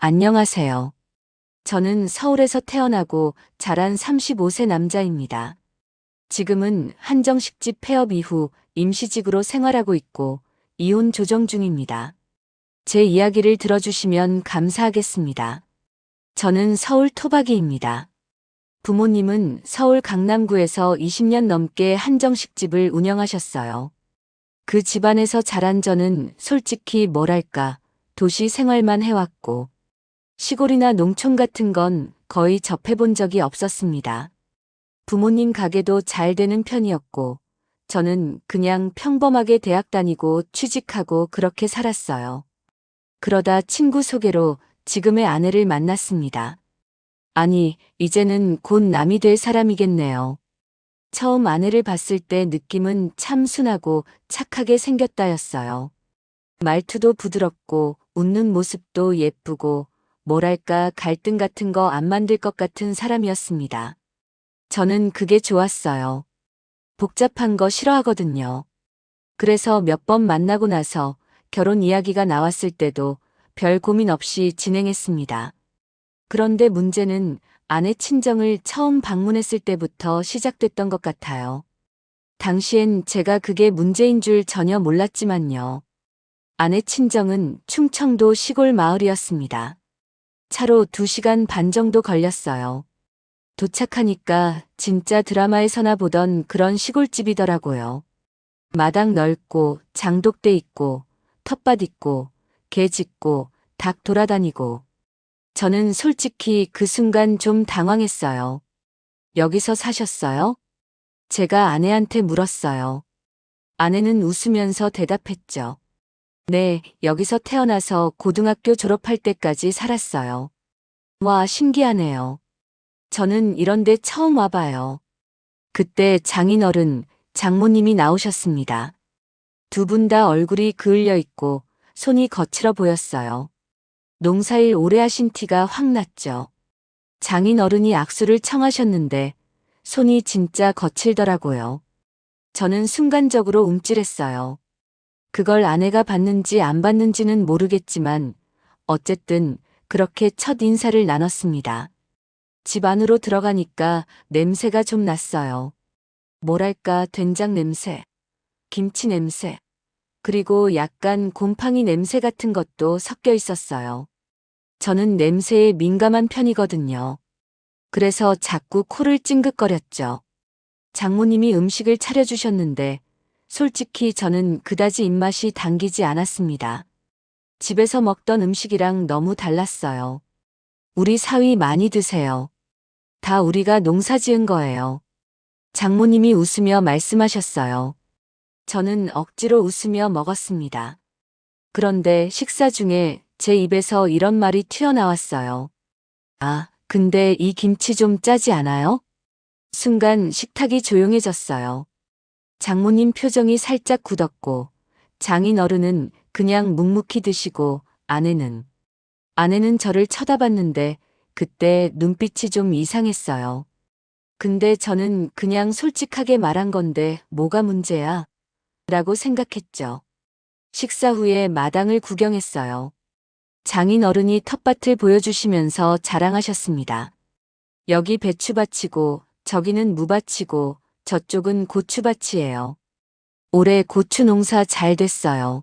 안녕하세요. 저는 서울에서 태어나고 자란 35세 남자입니다. 지금은 한정식집 폐업 이후 임시직으로 생활하고 있고 이혼 조정 중입니다. 제 이야기를 들어주시면 감사하겠습니다. 저는 서울 토박이입니다. 부모님은 서울 강남구에서 20년 넘게 한정식집을 운영하셨어요. 그 집안에서 자란 저는 솔직히 뭐랄까, 도시 생활만 해왔고, 시골이나 농촌 같은 건 거의 접해본 적이 없었습니다. 부모님 가게도 잘 되는 편이었고, 저는 그냥 평범하게 대학 다니고 취직하고 그렇게 살았어요. 그러다 친구 소개로 지금의 아내를 만났습니다. 아니, 이제는 곧 남이 될 사람이겠네요. 처음 아내를 봤을 때 느낌은 참 순하고 착하게 생겼다였어요. 말투도 부드럽고 웃는 모습도 예쁘고 뭐랄까 갈등 같은 거 안 만들 것 같은 사람이었습니다. 저는 그게 좋았어요. 복잡한 거 싫어하거든요. 그래서 몇 번 만나고 나서 결혼 이야기가 나왔을 때도 별 고민 없이 진행했습니다. 그런데 문제는 아내 친정을 처음 방문했을 때부터 시작됐던 것 같아요. 당시엔 제가 그게 문제인 줄 전혀 몰랐지만요. 아내 친정은 충청도 시골 마을이었습니다. 차로 2시간 반 정도 걸렸어요. 도착하니까 진짜 드라마에서나 보던 그런 시골집이더라고요. 마당 넓고 장독대 있고 텃밭 있고 개 짖고 닭 돌아다니고 저는 솔직히 그 순간 좀 당황했어요. 여기서 사셨어요? 제가 아내한테 물었어요. 아내는 웃으면서 대답했죠. 네, 여기서 태어나서 고등학교 졸업할 때까지 살았어요. 와, 신기하네요. 저는 이런데 처음 와봐요. 그때 장인어른, 장모님이 나오셨습니다. 두 분 다 얼굴이 그을려 있고 손이 거칠어 보였어요. 농사일 오래 하신 티가 확 났죠. 장인어른이 악수를 청하셨는데 손이 진짜 거칠더라고요. 저는 순간적으로 움찔했어요. 그걸 아내가 봤는지 안 봤는지는 모르겠지만 어쨌든 그렇게 첫 인사를 나눴습니다. 집 안으로 들어가니까 냄새가 좀 났어요. 뭐랄까 된장 냄새, 김치 냄새, 그리고 약간 곰팡이 냄새 같은 것도 섞여 있었어요. 저는 냄새에 민감한 편이거든요. 그래서 자꾸 코를 찡긋거렸죠. 장모님이 음식을 차려주셨는데 솔직히 저는 그다지 입맛이 당기지 않았습니다. 집에서 먹던 음식이랑 너무 달랐어요. 우리 사위 많이 드세요. 다 우리가 농사 지은 거예요. 장모님이 웃으며 말씀하셨어요. 저는 억지로 웃으며 먹었습니다. 그런데 식사 중에 제 입에서 이런 말이 튀어나왔어요. 아, 근데 이 김치 좀 짜지 않아요? 순간 식탁이 조용해졌어요. 장모님 표정이 살짝 굳었고 장인 어른은 그냥 묵묵히 드시고 아내는 저를 쳐다봤는데 그때 눈빛이 좀 이상했어요. 근데 저는 그냥 솔직하게 말한 건데 뭐가 문제야? 라고 생각했죠. 식사 후에 마당을 구경했어요. 장인 어른이 텃밭을 보여주시면서 자랑하셨습니다. 여기 배추밭이고 저기는 무밭이고 저쪽은 고추밭이에요. 올해 고추 농사 잘 됐어요.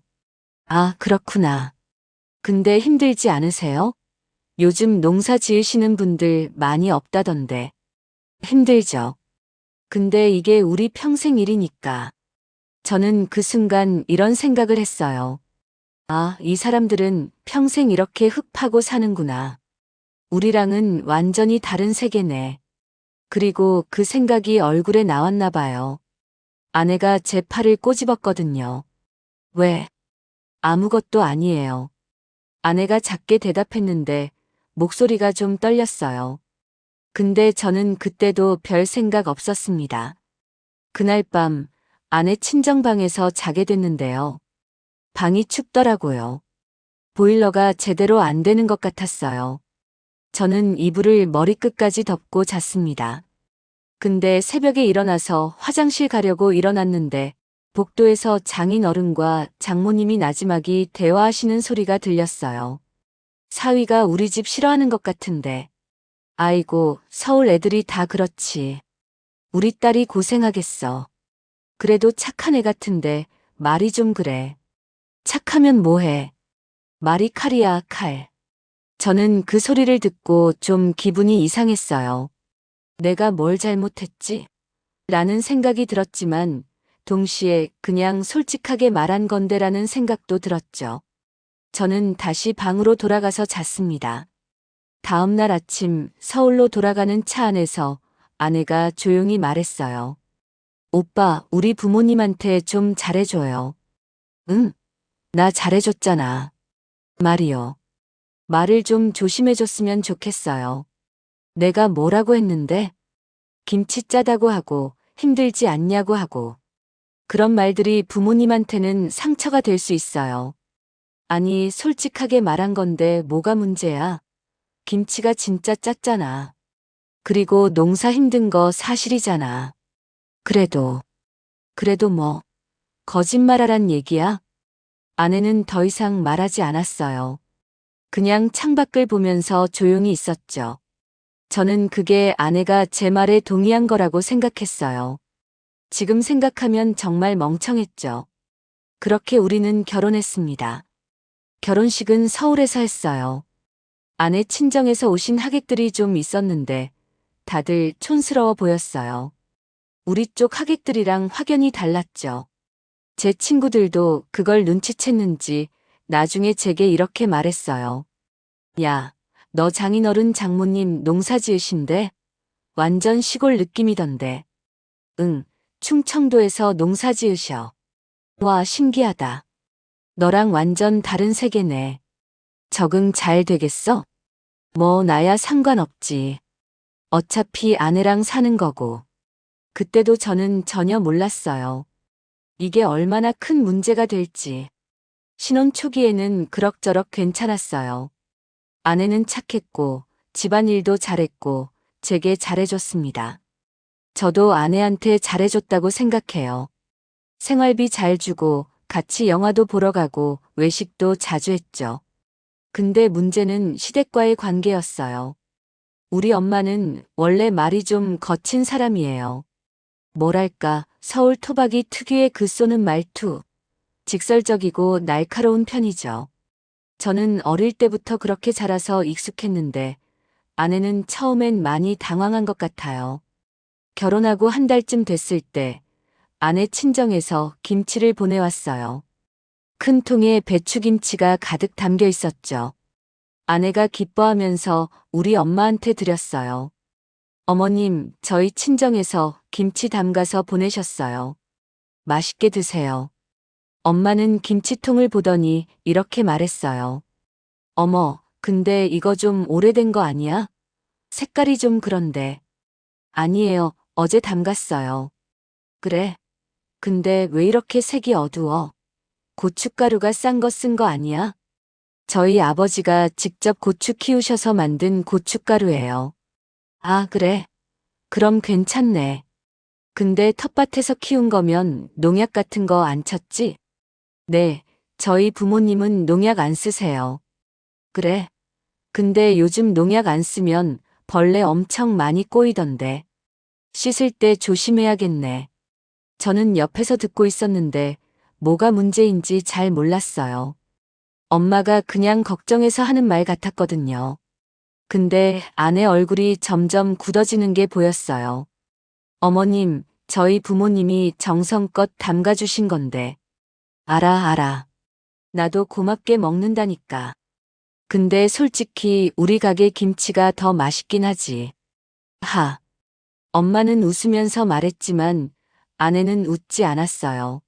아, 그렇구나. 근데 힘들지 않으세요? 요즘 농사 지으시는 분들 많이 없다던데. 힘들죠. 근데 이게 우리 평생 일이니까. 저는 그 순간 이런 생각을 했어요. 아, 이 사람들은 평생 이렇게 흙 파고 사는구나. 우리랑은 완전히 다른 세계네. 그리고 그 생각이 얼굴에 나왔나 봐요. 아내가 제 팔을 꼬집었거든요. 왜? 아무것도 아니에요. 아내가 작게 대답했는데 목소리가 좀 떨렸어요. 근데 저는 그때도 별 생각 없었습니다. 그날 밤 아내 친정방에서 자게 됐는데요. 방이 춥더라고요. 보일러가 제대로 안 되는 것 같았어요. 저는 이불을 머리끝까지 덮고 잤습니다. 근데 새벽에 일어나서 화장실 가려고 일어났는데 복도에서 장인 어른과 장모님이 나지막이 대화하시는 소리가 들렸어요. 사위가 우리 집 싫어하는 것 같은데. 아이고, 서울 애들이 다 그렇지. 우리 딸이 고생하겠어. 그래도 착한 애 같은데 말이 좀 그래. 착하면 뭐해. 말이 칼이야, 칼. 저는 그 소리를 듣고 좀 기분이 이상했어요. 내가 뭘 잘못했지? 라는 생각이 들었지만 동시에 그냥 솔직하게 말한 건데라는 생각도 들었죠. 저는 다시 방으로 돌아가서 잤습니다. 다음 날 아침 서울로 돌아가는 차 안에서 아내가 조용히 말했어요. 오빠, 우리 부모님한테 좀 잘해줘요. 응, 나 잘해줬잖아. 말이요. 말을 좀 조심해줬으면 좋겠어요. 내가 뭐라고 했는데? 김치 짜다고 하고 힘들지 않냐고 하고. 그런 말들이 부모님한테는 상처가 될 수 있어요. 아니, 솔직하게 말한 건데 뭐가 문제야? 김치가 진짜 짰잖아. 그리고 농사 힘든 거 사실이잖아. 그래도 뭐, 거짓말하란 얘기야? 아내는 더 이상 말하지 않았어요. 그냥 창밖을 보면서 조용히 있었죠. 저는 그게 아내가 제 말에 동의한 거라고 생각했어요. 지금 생각하면 정말 멍청했죠. 그렇게 우리는 결혼했습니다. 결혼식은 서울에서 했어요. 아내 친정에서 오신 하객들이 좀 있었는데 다들 촌스러워 보였어요. 우리 쪽 하객들이랑 확연히 달랐죠. 제 친구들도 그걸 눈치챘는지 나중에 제게 이렇게 말했어요. 야, 너 장인어른 장모님 농사 지으신데? 완전 시골 느낌이던데. 응, 충청도에서 농사 지으셔. 와, 신기하다. 너랑 완전 다른 세계네. 적응 잘 되겠어? 뭐, 나야 상관없지. 어차피 아내랑 사는 거고. 그때도 저는 전혀 몰랐어요. 이게 얼마나 큰 문제가 될지. 신혼 초기에는 그럭저럭 괜찮았어요. 아내는 착했고, 집안일도 잘했고, 제게 잘해줬습니다. 저도 아내한테 잘해줬다고 생각해요. 생활비 잘 주고, 같이 영화도 보러 가고, 외식도 자주 했죠. 근데 문제는 시댁과의 관계였어요. 우리 엄마는 원래 말이 좀 거친 사람이에요. 뭐랄까, 서울 토박이 특유의 그 쏘는 말투. 직설적이고 날카로운 편이죠. 저는 어릴 때부터 그렇게 자라서 익숙했는데 아내는 처음엔 많이 당황한 것 같아요. 결혼하고 한 달쯤 됐을 때 아내 친정에서 김치를 보내왔어요. 큰 통에 배추김치가 가득 담겨 있었죠. 아내가 기뻐하면서 우리 엄마한테 드렸어요. 어머님, 저희 친정에서 김치 담가서 보내셨어요. 맛있게 드세요. 엄마는 김치통을 보더니 이렇게 말했어요. 어머, 근데 이거 좀 오래된 거 아니야? 색깔이 좀 그런데. 아니에요, 어제 담갔어요. 그래? 근데 왜 이렇게 색이 어두워? 고춧가루가 싼 거 쓴 거 아니야? 저희 아버지가 직접 고추 키우셔서 만든 고춧가루예요. 아, 그래? 그럼 괜찮네. 근데 텃밭에서 키운 거면 농약 같은 거 안 쳤지? 네, 저희 부모님은 농약 안 쓰세요. 그래? 근데 요즘 농약 안 쓰면 벌레 엄청 많이 꼬이던데. 씻을 때 조심해야겠네. 저는 옆에서 듣고 있었는데 뭐가 문제인지 잘 몰랐어요. 엄마가 그냥 걱정해서 하는 말 같았거든요. 근데 아내 얼굴이 점점 굳어지는 게 보였어요. 어머님, 저희 부모님이 정성껏 담가주신 건데. 알아. 나도 고맙게 먹는다니까. 근데 솔직히 우리 가게 김치가 더 맛있긴 하지. 하. 엄마는 웃으면서 말했지만 아내는 웃지 않았어요.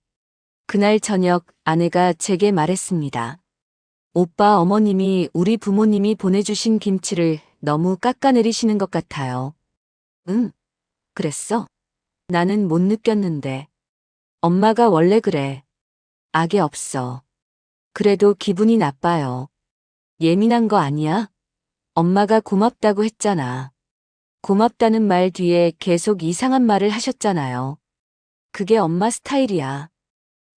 그날 저녁 아내가 제게 말했습니다. 오빠 어머님이 우리 부모님이 보내주신 김치를 너무 깎아내리시는 것 같아요. 응, 그랬어? 나는 못 느꼈는데. 엄마가 원래 그래. 악의 없어. 그래도 기분이 나빠요. 예민한 거 아니야? 엄마가 고맙다고 했잖아. 고맙다는 말 뒤에 계속 이상한 말을 하셨잖아요. 그게 엄마 스타일이야.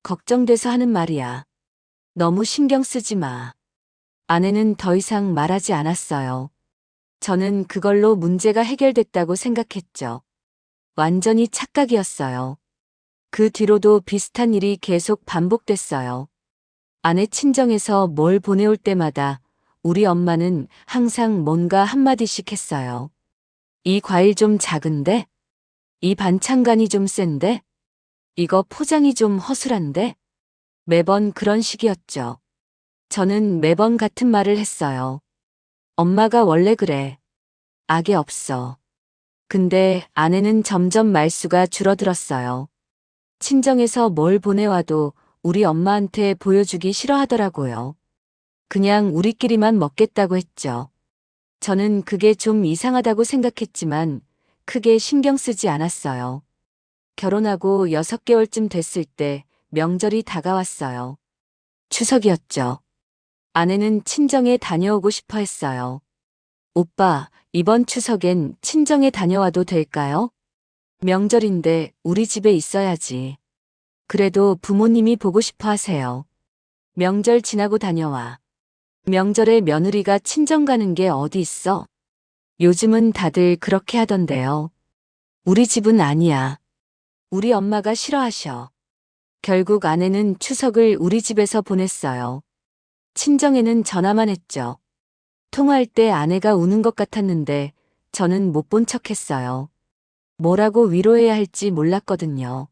걱정돼서 하는 말이야. 너무 신경 쓰지 마. 아내는 더 이상 말하지 않았어요. 저는 그걸로 문제가 해결됐다고 생각했죠. 완전히 착각이었어요. 그 뒤로도 비슷한 일이 계속 반복됐어요. 아내 친정에서 뭘 보내올 때마다 우리 엄마는 항상 뭔가 한마디씩 했어요. 이 과일 좀 작은데? 이 반찬간이 좀 센데? 이거 포장이 좀 허술한데? 매번 그런 식이었죠. 저는 매번 같은 말을 했어요. 엄마가 원래 그래. 악이 없어. 근데 아내는 점점 말수가 줄어들었어요. 친정에서 뭘 보내와도 우리 엄마한테 보여주기 싫어하더라고요. 그냥 우리끼리만 먹겠다고 했죠. 저는 그게 좀 이상하다고 생각했지만 크게 신경 쓰지 않았어요. 결혼하고 6개월쯤 됐을 때 명절이 다가왔어요. 추석이었죠. 아내는 친정에 다녀오고 싶어 했어요. 오빠, 이번 추석엔 친정에 다녀와도 될까요? 명절인데 우리 집에 있어야지. 그래도 부모님이 보고 싶어 하세요. 명절 지나고 다녀와. 명절에 며느리가 친정 가는 게 어디 있어? 요즘은 다들 그렇게 하던데요. 우리 집은 아니야. 우리 엄마가 싫어하셔. 결국 아내는 추석을 우리 집에서 보냈어요. 친정에는 전화만 했죠. 통화할 때 아내가 우는 것 같았는데 저는 못 본 척 했어요. 뭐라고 위로해야 할지 몰랐거든요.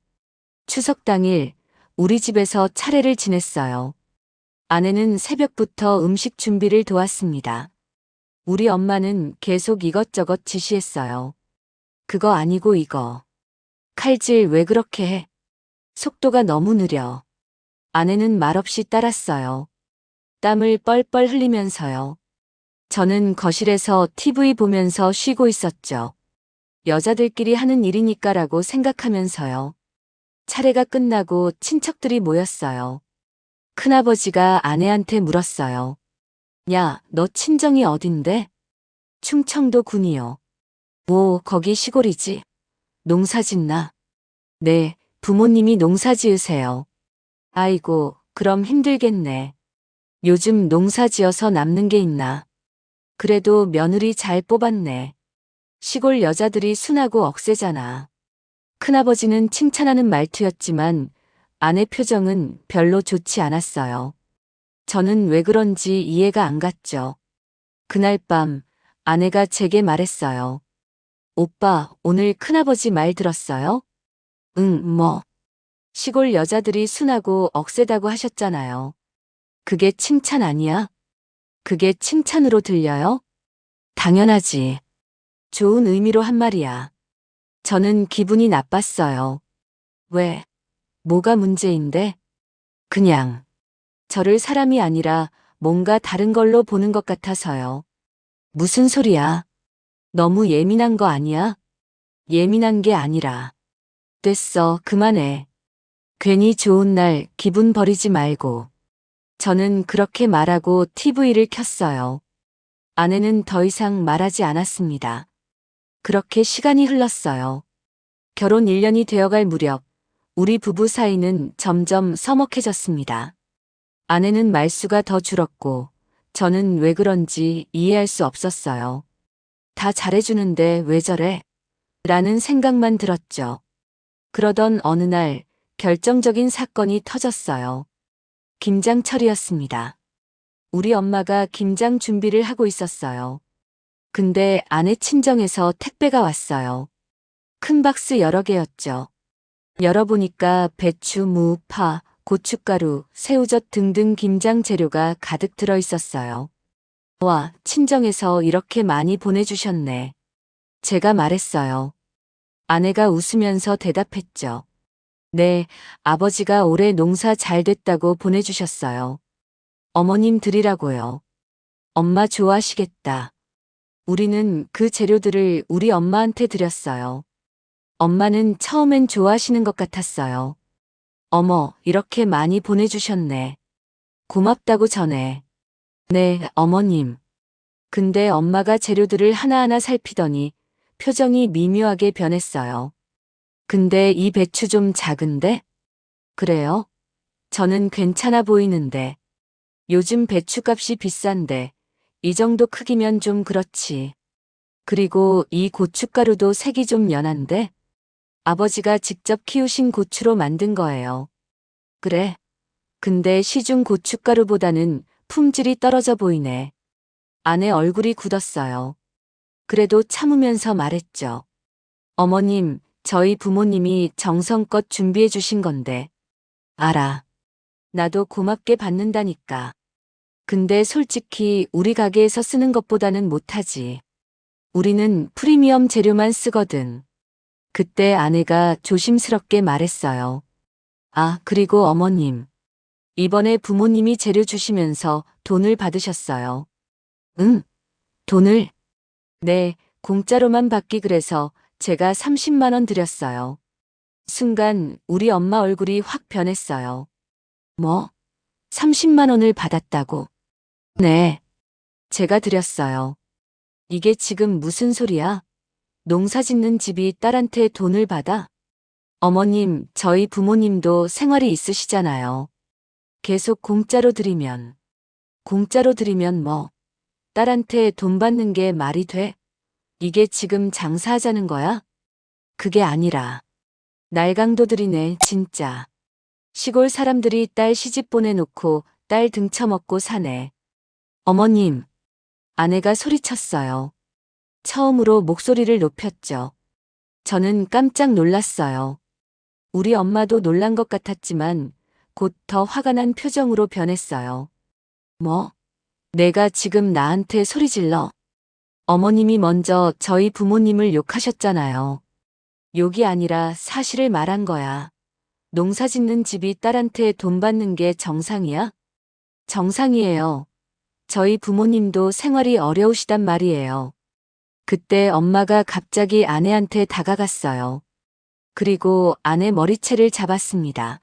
추석 당일 우리 집에서 차례를 지냈어요. 아내는 새벽부터 음식 준비를 도왔습니다. 우리 엄마는 계속 이것저것 지시했어요. 그거 아니고 이거. 칼질 왜 그렇게 해? 속도가 너무 느려. 아내는 말없이 따랐어요. 땀을 뻘뻘 흘리면서요. 저는 거실에서 TV 보면서 쉬고 있었죠. 여자들끼리 하는 일이니까라고 생각하면서요. 차례가 끝나고 친척들이 모였어요. 큰아버지가 아내한테 물었어요. 야, 너 친정이 어딘데? 충청도 군이요. 오, 거기 시골이지. 농사 짓나? 네, 부모님이 농사 지으세요. 아이고, 그럼 힘들겠네. 요즘 농사 지어서 남는 게 있나? 그래도 며느리 잘 뽑았네. 시골 여자들이 순하고 억세잖아. 큰아버지는 칭찬하는 말투였지만 아내 표정은 별로 좋지 않았어요. 저는 왜 그런지 이해가 안 갔죠. 그날 밤 아내가 제게 말했어요. 오빠, 오늘 큰아버지 말 들었어요? 응, 뭐. 시골 여자들이 순하고 억세다고 하셨잖아요. 그게 칭찬 아니야? 그게 칭찬으로 들려요? 당연하지. 좋은 의미로 한 말이야. 저는 기분이 나빴어요. 왜? 뭐가 문제인데? 그냥. 저를 사람이 아니라 뭔가 다른 걸로 보는 것 같아서요. 무슨 소리야? 너무 예민한 거 아니야? 예민한 게 아니라. 됐어, 그만해. 괜히 좋은 날 기분 버리지 말고. 저는 그렇게 말하고 TV를 켰어요. 아내는 더 이상 말하지 않았습니다. 그렇게 시간이 흘렀어요. 결혼 1년이 되어갈 무렵 우리 부부 사이는 점점 서먹해졌습니다. 아내는 말수가 더 줄었고 저는 왜 그런지 이해할 수 없었어요. 다 잘해주는데 왜 저래? 라는 생각만 들었죠. 그러던 어느 날 결정적인 사건이 터졌어요. 김장철이었습니다. 우리 엄마가 김장 준비를 하고 있었어요. 근데 아내 친정에서 택배가 왔어요. 큰 박스 여러 개였죠. 열어보니까 배추, 무, 파, 고춧가루, 새우젓 등등 김장 재료가 가득 들어 있었어요. 와, 친정에서 이렇게 많이 보내주셨네. 제가 말했어요. 아내가 웃으면서 대답했죠. 네, 아버지가 올해 농사 잘 됐다고 보내주셨어요. 어머님 드리라고요. 엄마 좋아하시겠다. 우리는 그 재료들을 우리 엄마한테 드렸어요. 엄마는 처음엔 좋아하시는 것 같았어요. 어머, 이렇게 많이 보내주셨네. 고맙다고 전해. 네, 어머님. 근데 엄마가 재료들을 하나하나 살피더니 표정이 미묘하게 변했어요. 근데 이 배추 좀 작은데? 그래요? 저는 괜찮아 보이는데. 요즘 배추값이 비싼데 이 정도 크기면 좀 그렇지. 그리고 이 고춧가루도 색이 좀 연한데 아버지가 직접 키우신 고추로 만든 거예요. 그래. 근데 시중 고춧가루보다는 품질이 떨어져 보이네. 아내 얼굴이 굳었어요. 그래도 참으면서 말했죠. 어머님, 저희 부모님이 정성껏 준비해 주신 건데. 알아. 나도 고맙게 받는다니까. 근데 솔직히 우리 가게에서 쓰는 것보다는 못하지. 우리는 프리미엄 재료만 쓰거든. 그때 아내가 조심스럽게 말했어요. 아, 그리고 어머님. 이번에 부모님이 재료 주시면서 돈을 받으셨어요. 응? 돈을? 네, 공짜로만 받기 그래서 제가 30만 원 드렸어요. 순간 우리 엄마 얼굴이 확 변했어요. 뭐? 30만 원을 받았다고? 네, 제가 드렸어요. 이게 지금 무슨 소리야? 농사 짓는 집이 딸한테 돈을 받아? 어머님, 저희 부모님도 생활이 있으시잖아요. 계속 공짜로 드리면 뭐, 딸한테 돈 받는 게 말이 돼? 이게 지금 장사하자는 거야? 그게 아니라, 날강도들이네, 진짜. 시골 사람들이 딸 시집 보내놓고 딸 등쳐먹고 사네. 어머님, 아내가 소리쳤어요. 처음으로 목소리를 높였죠. 저는 깜짝 놀랐어요. 우리 엄마도 놀란 것 같았지만 곧 더 화가 난 표정으로 변했어요. 뭐? 내가 지금 나한테 소리 질러? 어머님이 먼저 저희 부모님을 욕하셨잖아요. 욕이 아니라 사실을 말한 거야. 농사 짓는 집이 딸한테 돈 받는 게 정상이야? 정상이에요. 저희 부모님도 생활이 어려우시단 말이에요. 그때 엄마가 갑자기 아내한테 다가갔어요. 그리고 아내 머리채를 잡았습니다.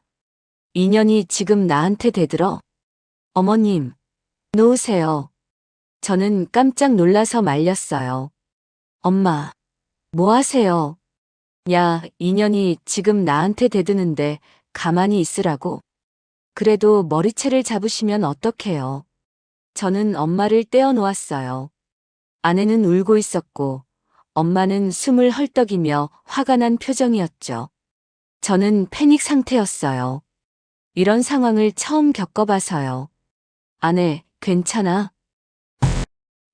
인연이 지금 나한테 대들어? 어머님, 놓으세요. 저는 깜짝 놀라서 말렸어요. 엄마, 뭐 하세요? 야, 인연이 지금 나한테 대드는데 가만히 있으라고. 그래도 머리채를 잡으시면 어떡해요. 저는 엄마를 떼어놓았어요. 아내는 울고 있었고 엄마는 숨을 헐떡이며 화가 난 표정이었죠. 저는 패닉 상태였어요. 이런 상황을 처음 겪어봐서요. 아내, 괜찮아?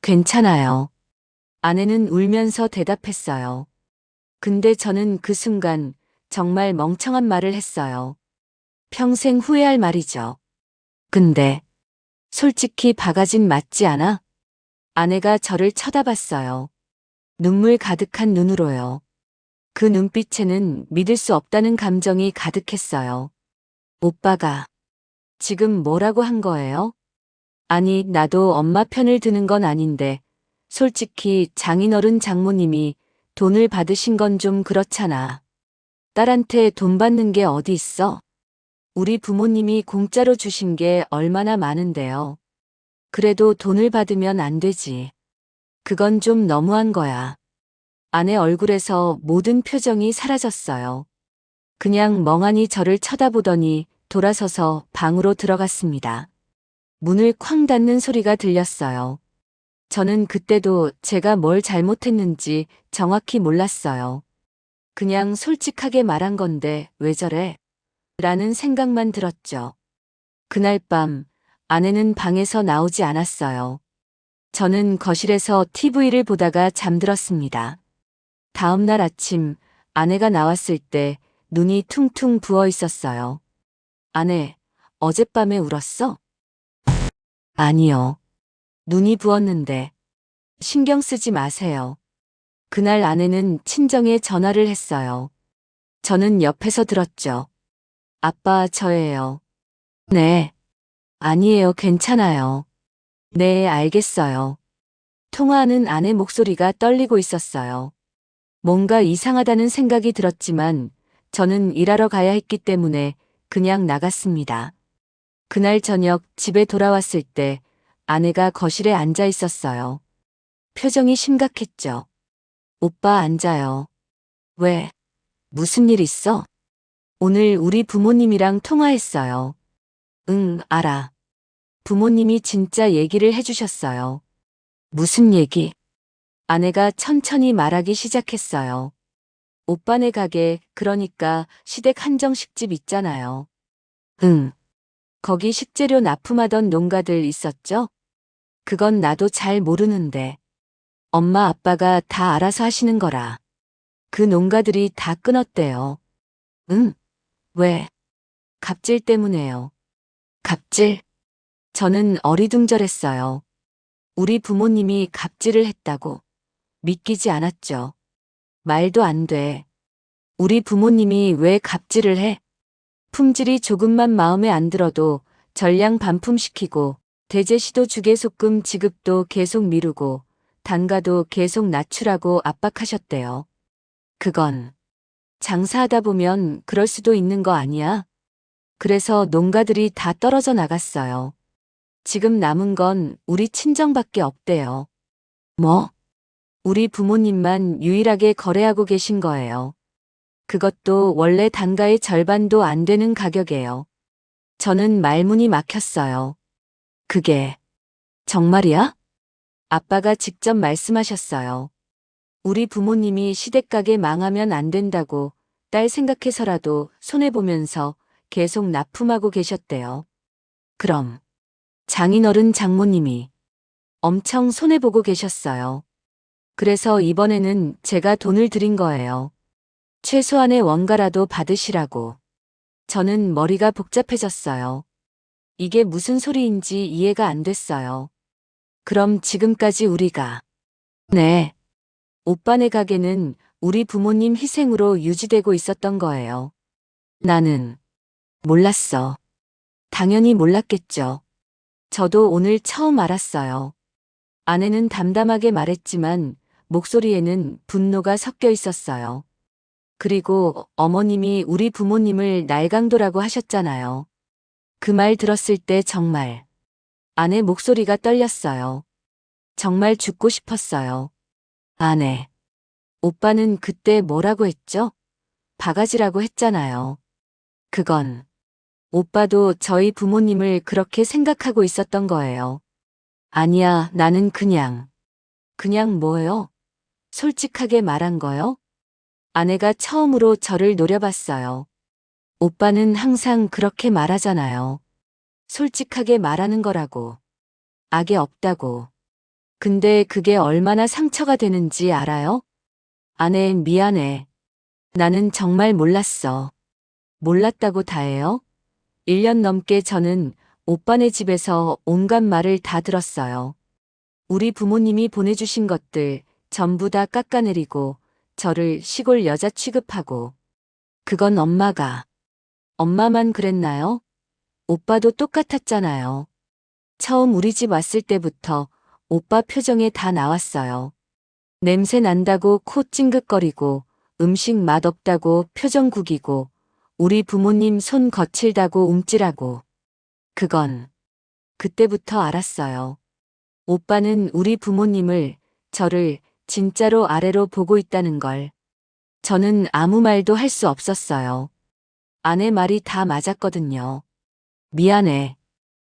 괜찮아요. 아내는 울면서 대답했어요. 근데 저는 그 순간 정말 멍청한 말을 했어요. 평생 후회할 말이죠. 근데 솔직히 바가진 맞지 않아? 아내가 저를 쳐다봤어요. 눈물 가득한 눈으로요. 그 눈빛에는 믿을 수 없다는 감정이 가득했어요. 오빠가 지금 뭐라고 한 거예요? 아니, 나도 엄마 편을 드는 건 아닌데, 솔직히 장인어른 장모님이 돈을 받으신 건 좀 그렇잖아. 딸한테 돈 받는 게 어디 있어? 우리 부모님이 공짜로 주신 게 얼마나 많은데요. 그래도 돈을 받으면 안 되지. 그건 좀 너무한 거야. 아내 얼굴에서 모든 표정이 사라졌어요. 그냥 멍하니 저를 쳐다보더니 돌아서서 방으로 들어갔습니다. 문을 쾅 닫는 소리가 들렸어요. 저는 그때도 제가 뭘 잘못했는지 정확히 몰랐어요. 그냥 솔직하게 말한 건데 왜 저래? 라는 생각만 들었죠. 그날 밤 아내는 방에서 나오지 않았어요. 저는 거실에서 TV를 보다가 잠들었습니다. 다음 날 아침 아내가 나왔을 때 눈이 퉁퉁 부어 있었어요. 아내, 어젯밤에 울었어? 아니요. 눈이 부었는데. 신경 쓰지 마세요. 그날 아내는 친정에 전화를 했어요. 저는 옆에서 들었죠. 아빠, 저예요. 네. 아니에요, 괜찮아요. 네, 알겠어요. 통화하는 아내 목소리가 떨리고 있었어요. 뭔가 이상하다는 생각이 들었지만 저는 일하러 가야 했기 때문에 그냥 나갔습니다. 그날 저녁 집에 돌아왔을 때 아내가 거실에 앉아 있었어요. 표정이 심각했죠. 오빠 앉아요. 왜? 무슨 일 있어? 오늘 우리 부모님이랑 통화했어요. 응, 알아. 부모님이 진짜 얘기를 해주셨어요. 무슨 얘기? 아내가 천천히 말하기 시작했어요. 오빠네 가게, 그러니까 시댁 한정식집 있잖아요. 응. 거기 식재료 납품하던 농가들 있었죠? 그건 나도 잘 모르는데. 엄마 아빠가 다 알아서 하시는 거라. 그 농가들이 다 끊었대요. 응? 왜? 갑질 때문에요. 갑질? 저는 어리둥절했어요. 우리 부모님이 갑질을 했다고. 믿기지 않았죠. 말도 안 돼. 우리 부모님이 왜 갑질을 해? 품질이 조금만 마음에 안 들어도 전량 반품시키고 대제시도 주계속금 지급도 계속 미루고 단가도 계속 낮추라고 압박하셨대요. 그건 장사하다 보면 그럴 수도 있는 거 아니야? 그래서 농가들이 다 떨어져 나갔어요. 지금 남은 건 우리 친정밖에 없대요. 뭐? 우리 부모님만 유일하게 거래하고 계신 거예요. 그것도 원래 단가의 절반도 안 되는 가격이에요. 저는 말문이 막혔어요. 그게 정말이야? 아빠가 직접 말씀하셨어요. 우리 부모님이 시댁가게 망하면 안 된다고 딸 생각해서라도 손해보면서 계속 납품하고 계셨대요. 그럼 장인어른 장모님이 엄청 손해보고 계셨어요. 그래서 이번에는 제가 돈을 드린 거예요. 최소한의 원가라도 받으시라고. 저는 머리가 복잡해졌어요. 이게 무슨 소리인지 이해가 안 됐어요. 그럼 지금까지 우리가 네. 오빠네 가게는 우리 부모님 희생으로 유지되고 있었던 거예요. 나는 몰랐어. 당연히 몰랐겠죠. 저도 오늘 처음 알았어요. 아내는 담담하게 말했지만 목소리에는 분노가 섞여 있었어요. 그리고 어머님이 우리 부모님을 날강도라고 하셨잖아요. 그 말 들었을 때 정말 아내 목소리가 떨렸어요. 정말 죽고 싶었어요. 아내. 오빠는 그때 뭐라고 했죠? 바가지라고 했잖아요. 그건 오빠도 저희 부모님을 그렇게 생각하고 있었던 거예요. 아니야, 나는 그냥 뭐요? 솔직하게 말한 거요? 아내가 처음으로 저를 노려봤어요. 오빠는 항상 그렇게 말하잖아요. 솔직하게 말하는 거라고. 악에 없다고. 근데 그게 얼마나 상처가 되는지 알아요? 아내, 미안해. 나는 정말 몰랐어. 몰랐다고 다해요? 1년 넘게 저는 오빠네 집에서 온갖 말을 다 들었어요. 우리 부모님이 보내주신 것들 전부 다 깎아내리고 저를 시골 여자 취급하고. 그건 엄마만 그랬나요? 오빠도 똑같았잖아요. 처음 우리 집 왔을 때부터 오빠 표정에 다 나왔어요. 냄새 난다고 코 찡긋거리고 음식 맛없다고 표정 구기고 우리 부모님 손 거칠다고 움찔하고. 그건 그때부터 알았어요. 오빠는 우리 부모님을, 저를 진짜로 아래로 보고 있다는 걸. 저는 아무 말도 할 수 없었어요. 아내 말이 다 맞았거든요. 미안해.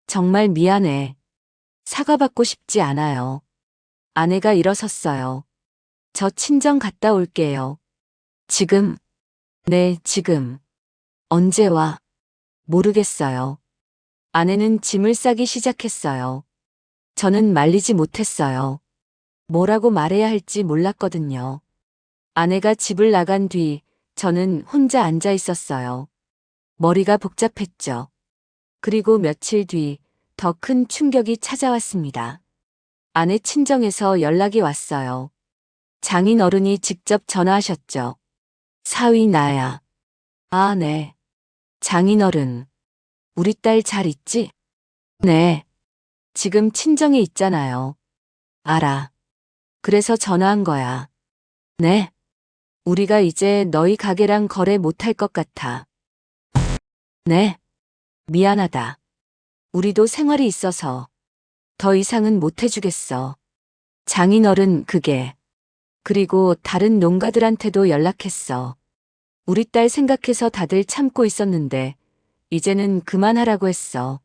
정말 미안해. 사과받고 싶지 않아요. 아내가 일어섰어요. 저 친정 갔다 올게요. 지금? 네, 지금. 언제 와? 모르겠어요. 아내는 짐을 싸기 시작했어요. 저는 말리지 못했어요. 뭐라고 말해야 할지 몰랐거든요. 아내가 집을 나간 뒤 저는 혼자 앉아 있었어요. 머리가 복잡했죠. 그리고 며칠 뒤 더 큰 충격이 찾아왔습니다. 아내 친정에서 연락이 왔어요. 장인 어른이 직접 전화하셨죠. 사위 나야. 아, 네. 장인 어른. 우리 딸 잘 있지? 네. 지금 친정에 있잖아요. 알아. 그래서 전화한 거야. 네. 우리가 이제 너희 가게랑 거래 못할 것 같아. 네. 미안하다. 우리도 생활이 있어서 더 이상은 못 해주겠어. 장인어른 그리고 다른 농가들한테도 연락했어. 우리 딸 생각해서 다들 참고 있었는데 이제는 그만하라고 했어.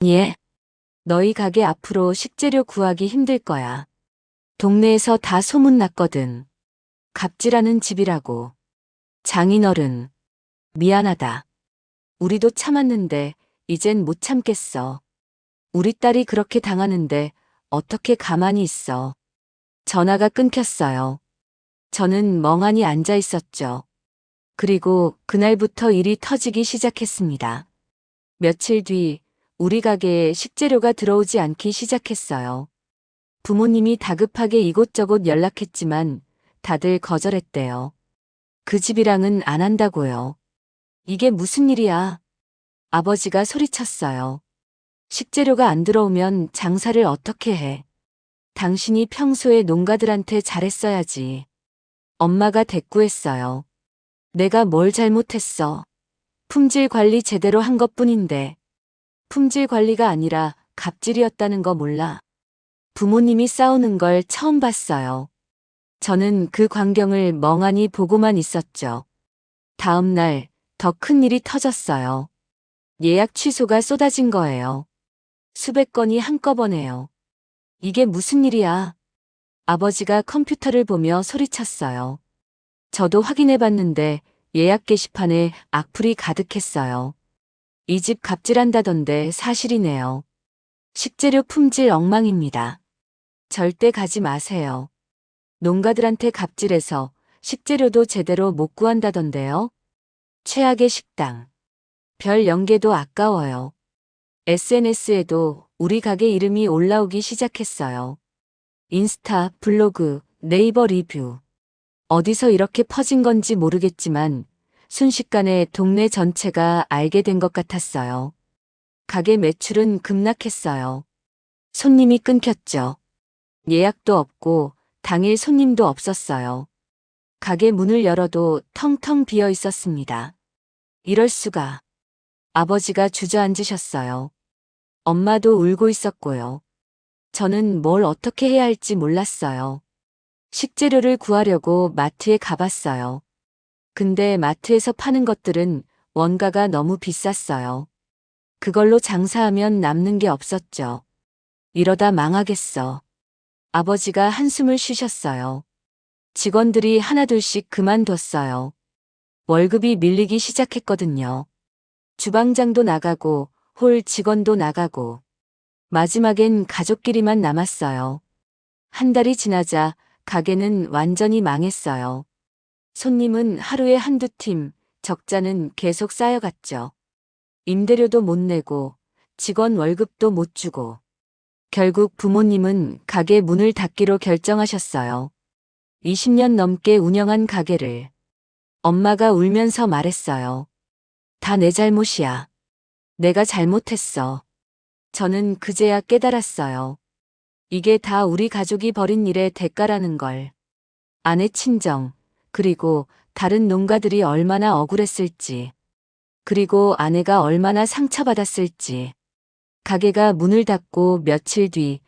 예? 너희 가게 앞으로 식재료 구하기 힘들 거야. 동네에서 다 소문났거든. 갑질하는 집이라고. 장인어른, 미안하다. 우리도 참았는데 이젠 못 참겠어. 우리 딸이 그렇게 당하는데 어떻게 가만히 있어. 전화가 끊겼어요. 저는 멍하니 앉아 있었죠. 그리고 그날부터 일이 터지기 시작했습니다. 며칠 뒤 우리 가게에 식재료가 들어오지 않기 시작했어요. 부모님이 다급하게 이곳저곳 연락했지만 다들 거절했대요. 그 집이랑은 안 한다고요. 이게 무슨 일이야? 아버지가 소리쳤어요. 식재료가 안 들어오면 장사를 어떻게 해? 당신이 평소에 농가들한테 잘했어야지. 엄마가 대꾸했어요. 내가 뭘 잘못했어. 품질 관리 제대로 한 것뿐인데. 품질 관리가 아니라 갑질이었다는 거 몰라. 부모님이 싸우는 걸 처음 봤어요. 저는 그 광경을 멍하니 보고만 있었죠. 다음 날 더 큰 일이 터졌어요. 예약 취소가 쏟아진 거예요. 수백 건이 한꺼번에요. 이게 무슨 일이야? 아버지가 컴퓨터를 보며 소리쳤어요. 저도 확인해 봤는데 예약 게시판에 악플이 가득했어요. 이 집 갑질한다던데 사실이네요. 식재료 품질 엉망입니다. 절대 가지 마세요. 농가들한테 갑질해서 식재료도 제대로 못 구한다던데요. 최악의 식당. 별 연계도 아까워요. SNS에도 우리 가게 이름이 올라오기 시작했어요. 인스타, 블로그, 네이버 리뷰. 어디서 이렇게 퍼진 건지 모르겠지만 순식간에 동네 전체가 알게 된 것 같았어요. 가게 매출은 급락했어요. 손님이 끊겼죠. 예약도 없고 당일 손님도 없었어요. 가게 문을 열어도 텅텅 비어 있었습니다. 이럴 수가. 아버지가 주저앉으셨어요. 엄마도 울고 있었고요. 저는 뭘 어떻게 해야 할지 몰랐어요. 식재료를 구하려고 마트에 가봤어요. 근데 마트에서 파는 것들은 원가가 너무 비쌌어요. 그걸로 장사하면 남는 게 없었죠. 이러다 망하겠어. 아버지가 한숨을 쉬셨어요. 직원들이 하나둘씩 그만뒀어요. 월급이 밀리기 시작했거든요. 주방장도 나가고 홀 직원도 나가고 마지막엔 가족끼리만 남았어요. 한 달이 지나자 가게는 완전히 망했어요. 손님은 하루에 한두 팀, 적자는 계속 쌓여갔죠. 임대료도 못 내고 직원 월급도 못 주고 결국 부모님은 가게 문을 닫기로 결정하셨어요. 20년 넘게 운영한 가게를. 엄마가 울면서 말했어요. 다 내 잘못이야. 내가 잘못했어. 저는 그제야 깨달았어요. 이게 다 우리 가족이 벌인 일의 대가라는 걸. 아내 친정, 그리고 다른 농가들이 얼마나 억울했을지, 그리고 아내가 얼마나 상처받았을지. 가게가 문을 닫고 며칠 뒤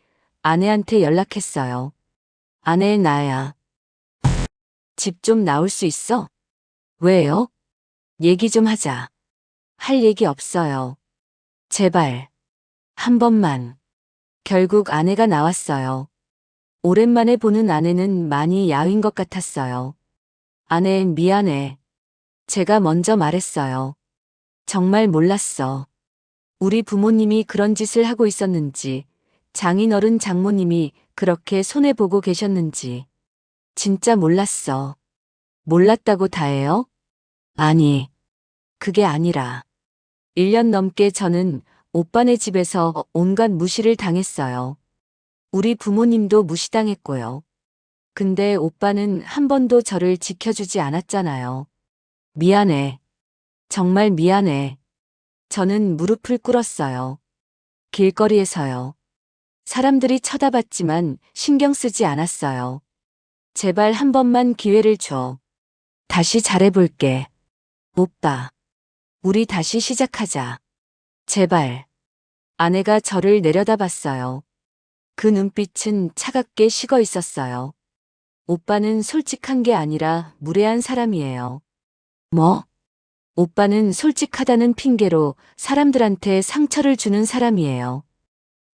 아내한테 연락했어요. 아내 나야. 집 좀 나올 수 있어? 왜요? 얘기 좀 하자. 할 얘기 없어요. 제발. 한 번만. 결국 아내가 나왔어요. 오랜만에 보는 아내는 많이 야윈 것 같았어요. 아내 미안해. 제가 먼저 말했어요. 정말 몰랐어. 우리 부모님이 그런 짓을 하고 있었는지, 장인어른 장모님이 그렇게 손해보고 계셨는지. 진짜 몰랐어. 몰랐다고 다해요? 아니, 그게 아니라. 1년 넘게 저는 오빠네 집에서 온갖 무시를 당했어요. 우리 부모님도 무시당했고요. 근데 오빠는 한 번도 저를 지켜주지 않았잖아요. 미안해. 정말 미안해. 저는 무릎을 꿇었어요. 길거리에서요. 사람들이 쳐다봤지만 신경 쓰지 않았어요. 제발 한 번만 기회를 줘. 다시 잘해볼게. 오빠. 우리 다시 시작하자. 제발. 아내가 저를 내려다봤어요. 그 눈빛은 차갑게 식어 있었어요. 오빠는 솔직한 게 아니라 무례한 사람이에요. 뭐? 오빠는 솔직하다는 핑계로 사람들한테 상처를 주는 사람이에요.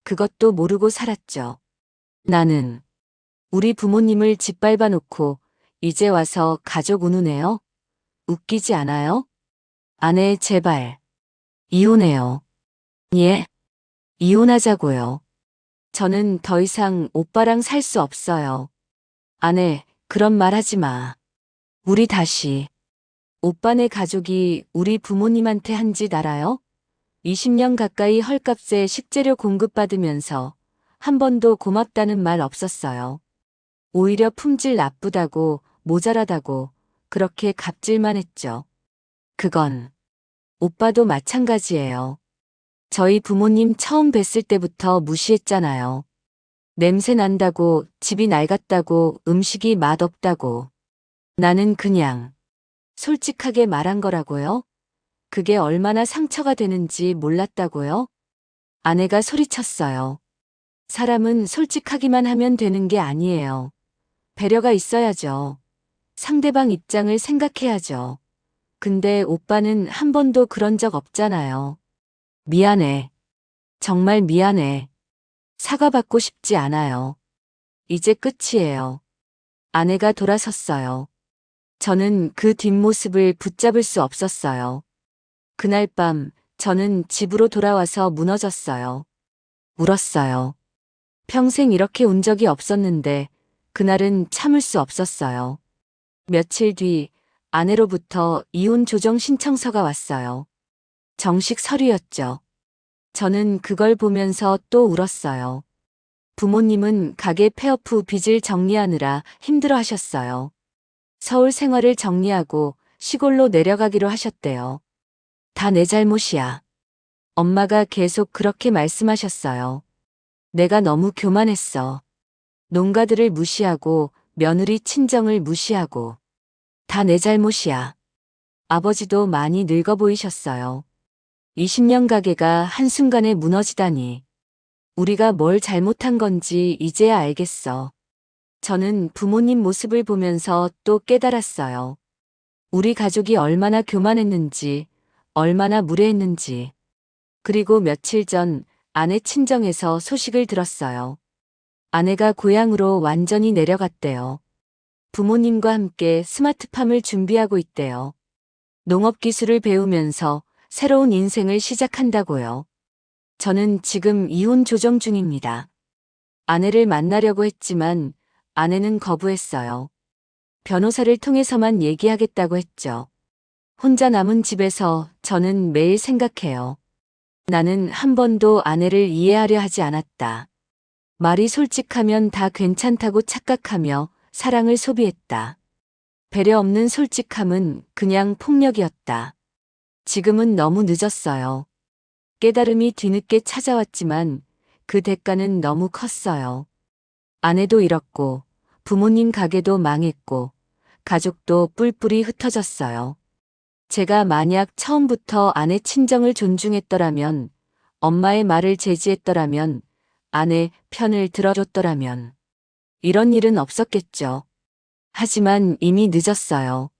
그것도 모르고 살았죠. 나는 우리 부모님을 짓밟아 놓고 이제 와서 가족 운우네요? 웃기지 않아요? 아내, 제발. 이혼해요. 예? 이혼하자고요. 저는 더 이상 오빠랑 살 수 없어요. 아내, 그런 말 하지 마. 우리 다시. 오빠네 가족이 우리 부모님한테 한 짓 알아요? 20년 가까이 헐값에 식재료 공급받으면서 한 번도 고맙다는 말 없었어요. 오히려 품질 나쁘다고, 모자라다고, 그렇게 갑질만 했죠. 그건 오빠도 마찬가지예요. 저희 부모님 처음 뵀을 때부터 무시했잖아요. 냄새 난다고, 집이 낡았다고, 음식이 맛없다고. 나는 그냥 솔직하게 말한 거라고요? 그게 얼마나 상처가 되는지 몰랐다고요? 아내가 소리쳤어요. 사람은 솔직하기만 하면 되는 게 아니에요. 배려가 있어야죠. 상대방 입장을 생각해야죠. 근데 오빠는 한 번도 그런 적 없잖아요. 미안해. 정말 미안해. 사과받고 싶지 않아요. 이제 끝이에요. 아내가 돌아섰어요. 저는 그 뒷모습을 붙잡을 수 없었어요. 그날 밤 저는 집으로 돌아와서 무너졌어요. 울었어요. 평생 이렇게 운 적이 없었는데 그날은 참을 수 없었어요. 며칠 뒤 아내로부터 이혼 조정 신청서가 왔어요. 정식 서류였죠. 저는 그걸 보면서 또 울었어요. 부모님은 가게 폐업 후 빚을 정리하느라 힘들어 하셨어요. 서울 생활을 정리하고 시골로 내려가기로 하셨대요. 다 내 잘못이야. 엄마가 계속 그렇게 말씀하셨어요. 내가 너무 교만했어. 농가들을 무시하고 며느리 친정을 무시하고. 다 내 잘못이야. 아버지도 많이 늙어 보이셨어요. 20년 가게가 한순간에 무너지다니. 우리가 뭘 잘못한 건지 이제야 알겠어. 저는 부모님 모습을 보면서 또 깨달았어요. 우리 가족이 얼마나 교만했는지, 얼마나 무례했는지. 그리고 며칠 전 아내 친정에서 소식을 들었어요. 아내가 고향으로 완전히 내려갔대요. 부모님과 함께 스마트팜을 준비하고 있대요. 농업 기술을 배우면서 새로운 인생을 시작한다고요. 저는 지금 이혼 조정 중입니다. 아내를 만나려고 했지만 아내는 거부했어요. 변호사를 통해서만 얘기하겠다고 했죠. 혼자 남은 집에서 저는 매일 생각해요. 나는 한 번도 아내를 이해하려 하지 않았다. 말이 솔직하면 다 괜찮다고 착각하며 사랑을 소비했다. 배려 없는 솔직함은 그냥 폭력이었다. 지금은 너무 늦었어요. 깨달음이 뒤늦게 찾아왔지만 그 대가는 너무 컸어요. 아내도 잃었고 부모님 가게도 망했고 가족도 뿔뿔이 흩어졌어요. 제가 만약 처음부터 아내 친정을 존중했더라면, 엄마의 말을 제지했더라면, 아내 편을 들어줬더라면 이런 일은 없었겠죠. 하지만 이미 늦었어요.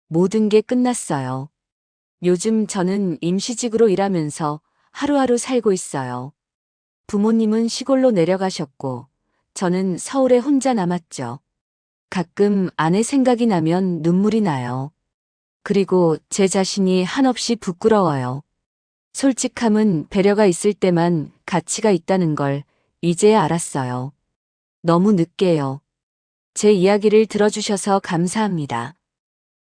모든 게 끝났어요. 요즘 저는 임시직으로 일하면서 하루하루 살고 있어요. 부모님은 시골로 내려가셨고 저는 서울에 혼자 남았죠. 가끔 아내 생각이 나면 눈물이 나요. 그리고 제 자신이 한없이 부끄러워요. 솔직함은 배려가 있을 때만 가치가 있다는 걸 이제야 알았어요. 너무 늦게요. 제 이야기를 들어주셔서 감사합니다.